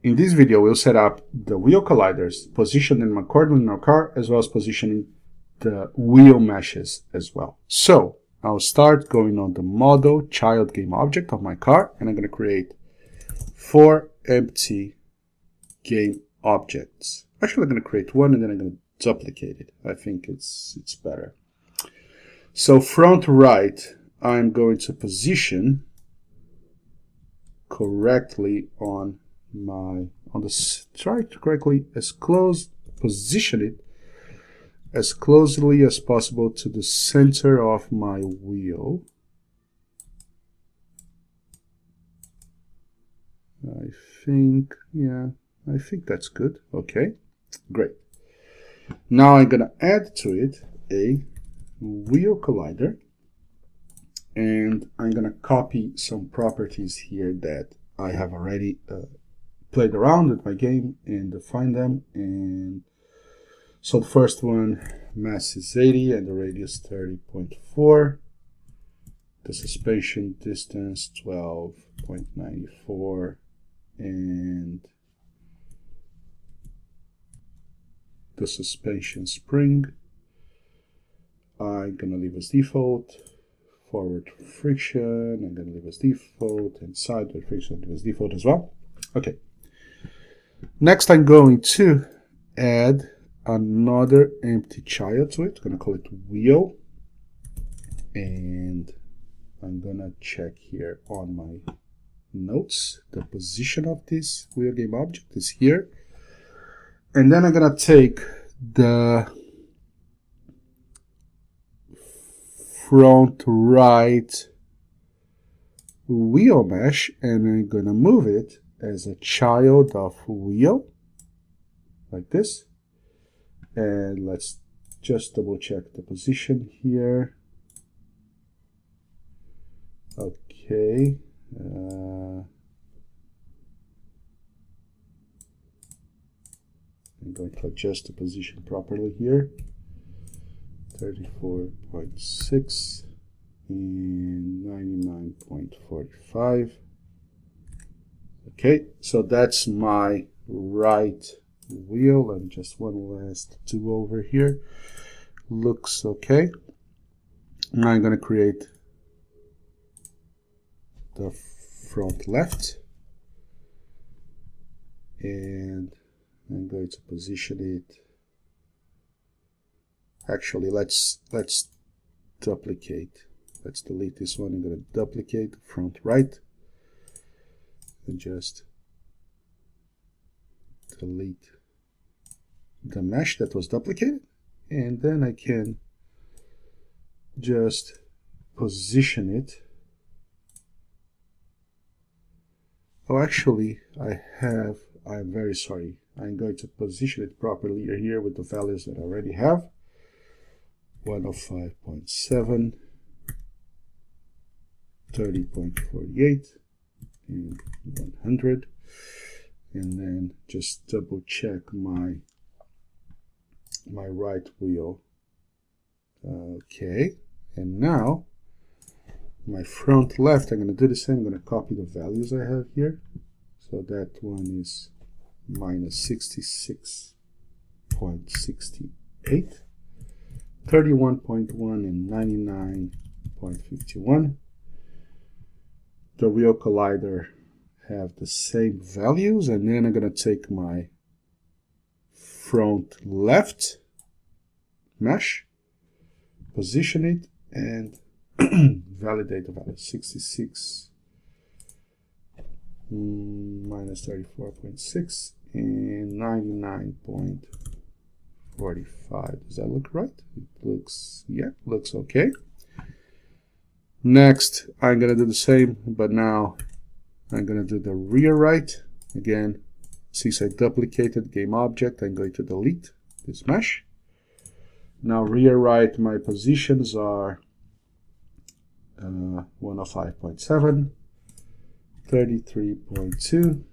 In this video, we'll set up the wheel colliders, position them accordingly in our car, as well as positioning the wheel meshes as well. So I'll start going on the model child game object of my car, and I'm going to create 4 empty game objects. Actually, I'm going to create one and then I'm going to duplicate it. I think it's better. So front right, I'm going to position correctly on position it as closely as possible to the center of my wheel. I think that's good. Okay, great. Now I'm gonna add to it a wheel collider, and I'm gonna copy some properties here that I have already played around with my game and define them. And so the first one, mass is 80 and the radius 30.4. The suspension distance 12.94, and the suspension spring I'm gonna leave as default. Forward friction I'm gonna leave as default, and sideward friction as default as well. Okay. Next, I'm going to add another empty child to it. I'm going to call it wheel. And I'm going to check here on my notes. The position of this wheel game object is here. And then I'm going to take the front right wheel mesh and I'm going to move it as a child of wheel, like this. And let's just double check the position here. Okay. I'm going to adjust the position properly here. 34.6 and 99.45. Okay, so that's my right wheel, and just one last do over here. Looks okay. Now I'm going to create the front left, and I'm going to position it. Actually, let's duplicate. Let's delete this one. I'm going to duplicate the front right. And just delete the mesh that was duplicated, and then I can just position it. Oh, actually, I'm very sorry. I'm going to position it properly here with the values that I already have. 105.7, 30.48, and 100, and then just double check my right wheel. Okay, and now my front left, I'm going to do the same. I'm going to copy the values I have here. So that one is minus 66.68, 31.1, and 99.51. The wheel collider have the same values, and then I'm going to take my front left mesh, position it, and validate the value. 66 minus 34.6 and 99.45. Does that look right? It looks, yeah, looks okay. Next, I'm going to do the same, but now I'm going to do the rear right. Again, since I duplicated game object, I'm going to delete this mesh. Now rear right, my positions are 105.7, 33.2,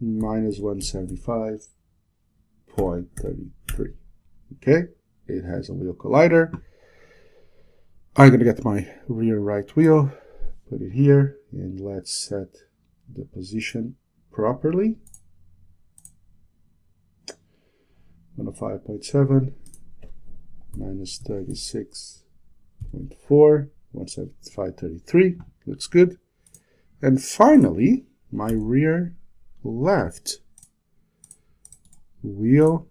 minus 175.33. Okay, it has a wheel collider. I'm going to get my rear right wheel, put it here, and let's set the position properly. 175.7 minus 36.4, 175.33, looks good. And finally, my rear left wheel,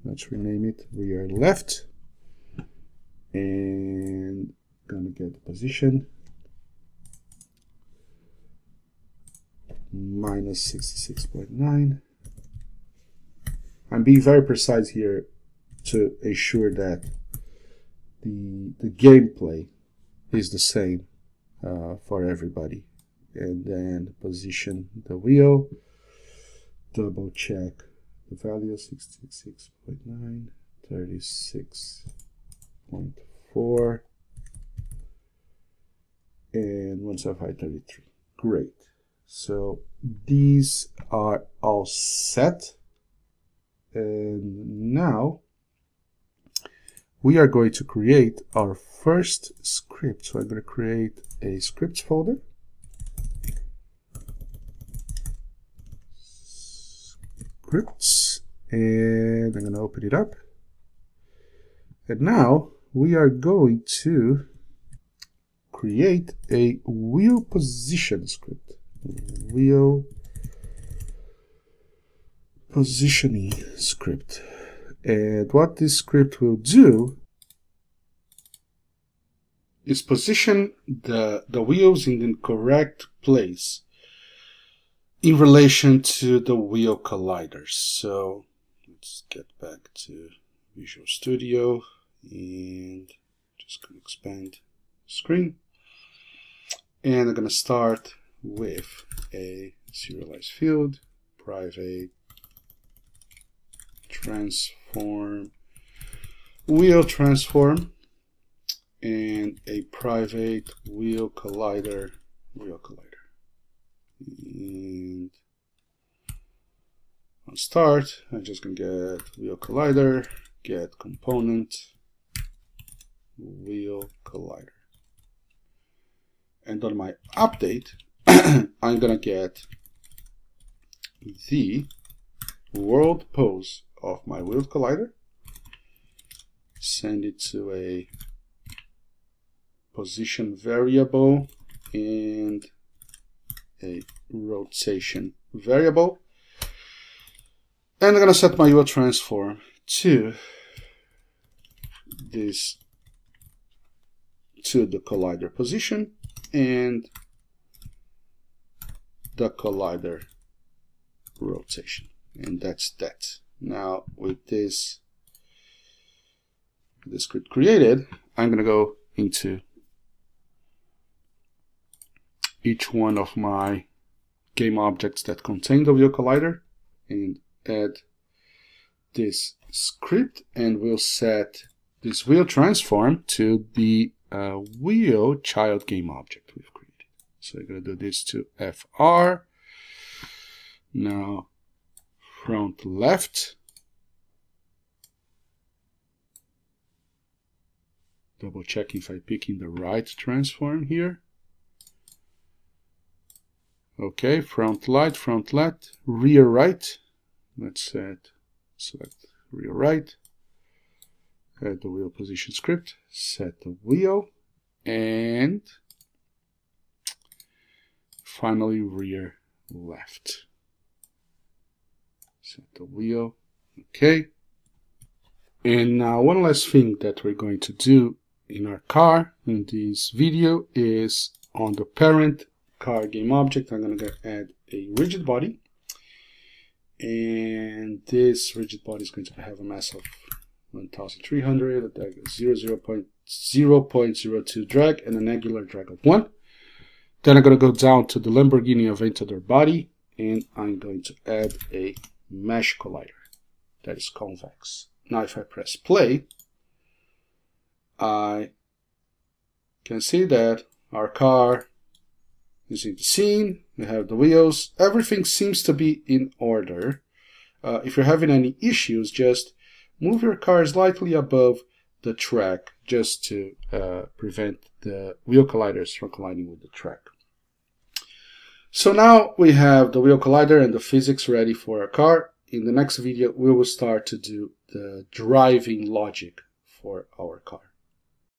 let's rename it rear left, and gonna get the position minus 66.9. I'm being very precise here to ensure that the gameplay is the same for everybody. And then position the wheel, double check the value, 66.9, 36.4, and 175.33. Great. So these are all set. And now we are going to create our first script. So I'm going to create a scripts folder. Scripts. And I'm going to open it up. And now we are going to create a wheel position script. Wheel positioning script. And what this script will do is position the wheels in the correct place in relation to the wheel colliders. So let's get back to Visual Studio and just going to expand the screen. And I'm going to start with a serialized field, private transform, wheel transform, and a private wheel collider, And on start, I'm just going to get wheel collider, get component, wheel collider. And on my update, I'm going to get the world pose of my wheel collider, send it to a position variable and a rotation variable. And I'm going to set my wheel transform to this, to the collider position and the collider rotation. And that's that. Now with this script created, I'm going to go into each one of my game objects that contain the wheel collider and add this script, and we'll set this wheel transform to the wheel child game object we've created. So I'm going to do this to FR. Now front left, double check if I pick in the right transform here. Okay, front left, rear right. Let's select rear right, add the wheel position script, set the wheel, and finally rear left. Set the wheel. Okay. And now one last thing that we're going to do in our car in this video is on the parent car game object, I'm going to add a rigid body. And this rigid body is going to have a mass of 1,300, a drag of 0.02 drag, and an angular drag of 1. Then I'm going to go down to the Lamborghini Aventador body, and I'm going to add a mesh collider that is convex. Now if I press play, I can see that our car is in the scene. We have the wheels. Everything seems to be in order. If you're having any issues, just move your car slightly above the track just to prevent the wheel colliders from colliding with the track. So now we have the wheel collider and the physics ready for our car. in the next video, we will start to do the driving logic for our car.